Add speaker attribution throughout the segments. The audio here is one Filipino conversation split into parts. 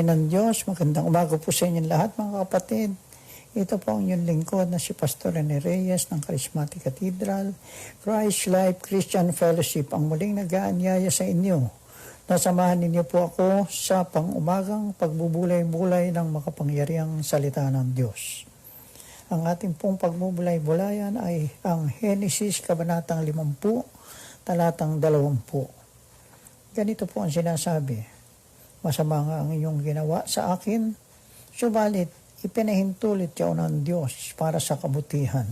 Speaker 1: Purihin ng Diyos. Magandang umaga po sa inyong lahat mga kapatid. Ito po ang inyong lingkod na si Pastor Rene Reyes ng Charismatic Cathedral, Christ Life Christian Fellowship, ang muling nag-aanyaya sa inyo. Nasamahan ninyo po ako sa pang-umagang pagbubulay-bulay ng makapangyarihang salita ng Diyos. Ang ating pong pagbubulay-bulayan ay ang Henesis Kabanatang 50, Talatang 20. Ganito po ang sinasabi, masama nga ang inyong ginawa sa akin, subalit ipinahintulit yaw ng Diyos para sa kabutihan.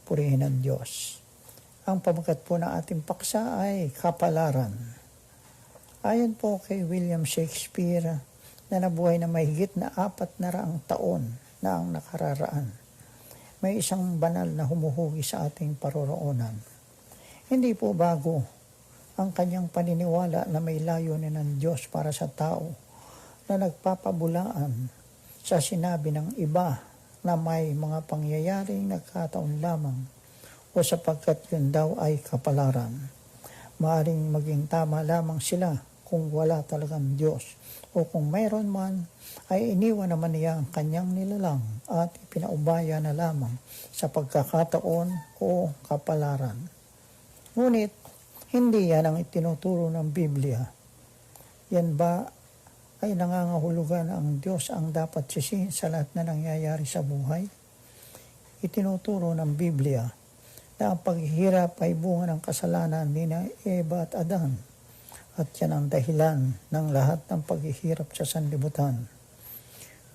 Speaker 1: Purihin ang Diyos. Ang pamagat po ng ating paksa ay kapalaran. Ayon po kay William Shakespeare na nabuhay na mahigit na 400 taon na ang nakararaan, may isang banal na humuhugi sa ating paroroonan. Hindi po bago ang kanyang paniniwala na may layunin ng Diyos para sa tao na nagpapabulaan sa sinabi ng iba na may mga pangyayaring nagkataon lamang o sapagkat yun daw ay kapalaran. Maaring maging tama lamang sila kung wala talagang Diyos o kung mayroon man ay iniwan naman niya ang kanyang nilalang at ipinaubaya na lamang sa pagkakataon o kapalaran. Ngunit hindi yan ang itinuturo ng Biblia. Yan ba ay nangangahulugan ang Diyos ang dapat sisihin sa lahat na nangyayari sa buhay? Itinuturo ng Biblia na ang paghihirap ay bunga ng kasalanan ni Eva at Adan at yan ang dahilan ng lahat ng paghihirap sa sanlibutan.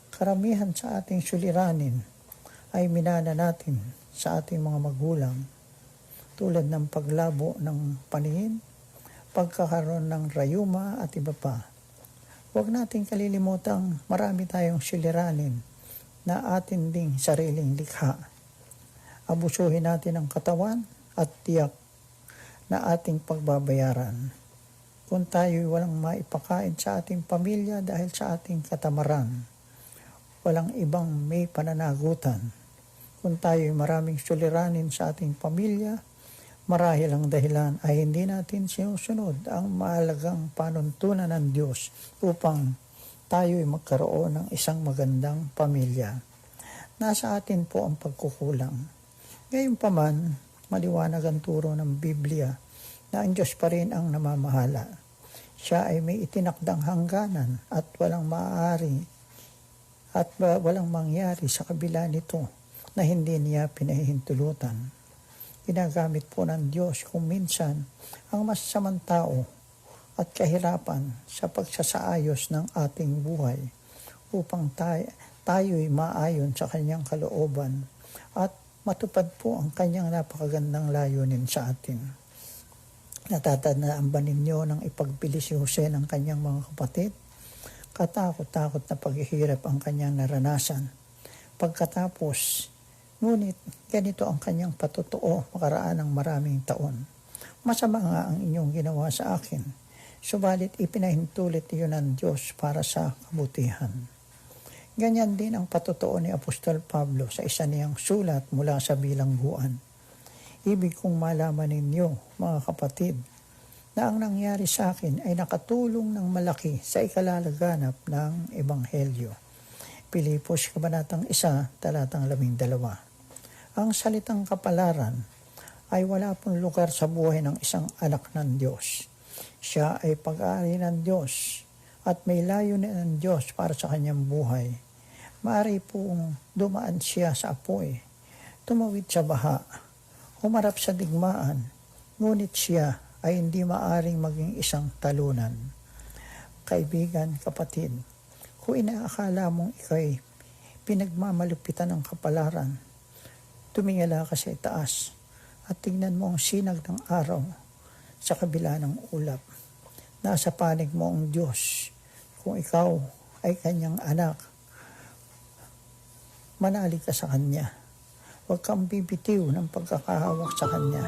Speaker 1: Karamihan sa ating suliranin ay minana natin sa ating mga magulang tulad ng paglabo ng paningin, pagkakaroon ng rayuma at iba pa. Huwag nating kalilimutang marami tayong suliranin na atin ding sariling likha. Abusuhin natin ang katawan at tiyak na ating pagbabayaran. Kung tayo'y walang maipakain sa ating pamilya dahil sa ating katamaran, walang ibang may pananagutan. Kung tayo'y maraming suliranin sa ating pamilya, marahil ang dahilan ay hindi natin sinusunod ang mahalagang panuntunan ng Diyos upang tayo'y magkaroon ng isang magandang pamilya. Nasa atin po ang pagkukulang. Gayunpaman, maliwanag ang turo ng Biblia na ang Diyos pa rin ang namamahala. Siya ay may itinakdang hangganan at walang maaari at walang mangyari sa kabila nito na hindi niya pinahihintulutan. Ginagamit po ng Diyos kung minsan ang masasamang tao at kahirapan sa pagsasaayos ng ating buhay upang tayo'y maayon sa kanyang kalooban at matupad po ang kanyang napakagandang layunin sa atin. Natatandaan ba ninyo nang ipagpili si Jose ng kanyang mga kapatid? Katakot-takot na paghihirap ang kanyang naranasan. Pagkatapos, ngunit ganito ang kanyang patotoo makaraan ng maraming taon. Masama nga ang inyong ginawa sa akin, subalit ipinahintulit iyon ng Diyos para sa kabutihan. Ganyan din ang patotoo ni Apostol Pablo sa isa niyang sulat mula sa bilangguan. Ibig kong malaman ninyo, mga kapatid, na ang nangyari sa akin ay nakatulong ng malaki sa ikalalaganap ng Ebanghelyo. Pilipos Kabanatang 1, Talatang 12. Ang salitang kapalaran ay wala pong lugar sa buhay ng isang anak ng Diyos. Siya ay pag-aari ng Diyos at may layunin ng Diyos para sa kanyang buhay. Maaari pong dumaan siya sa apoy, tumawid sa baha, humarap sa digmaan, ngunit siya ay hindi maaring maging isang talunan. Kaibigan, kapatid, kung inaakala mong ikaw'y pinagmamalupitan ng kapalaran, tumingala ka sa itaas at tingnan mo ang sinag ng araw sa kabila ng ulap. Nasa panig mo ang Diyos kung ikaw ay kanyang anak. Manalig ka sa Kanya. Huwag kang bibitiw ng pagkakahawak sa Kanya.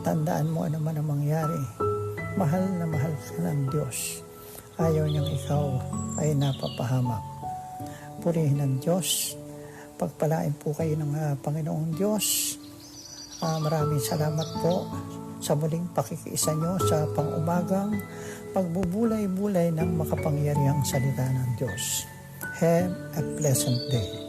Speaker 1: Tandaan mo ano man ang mangyari. Mahal na mahal ka ng Diyos. Ayaw niyang ikaw ay napapahamak. Purihin ng Diyos. Pagpalain po kayo ng Panginoong Diyos. Maraming salamat po sa muling pakikiisa nyo sa pang-umagang pagbubulay-bulay ng makapangyarihang salita ng Diyos. Have a pleasant day.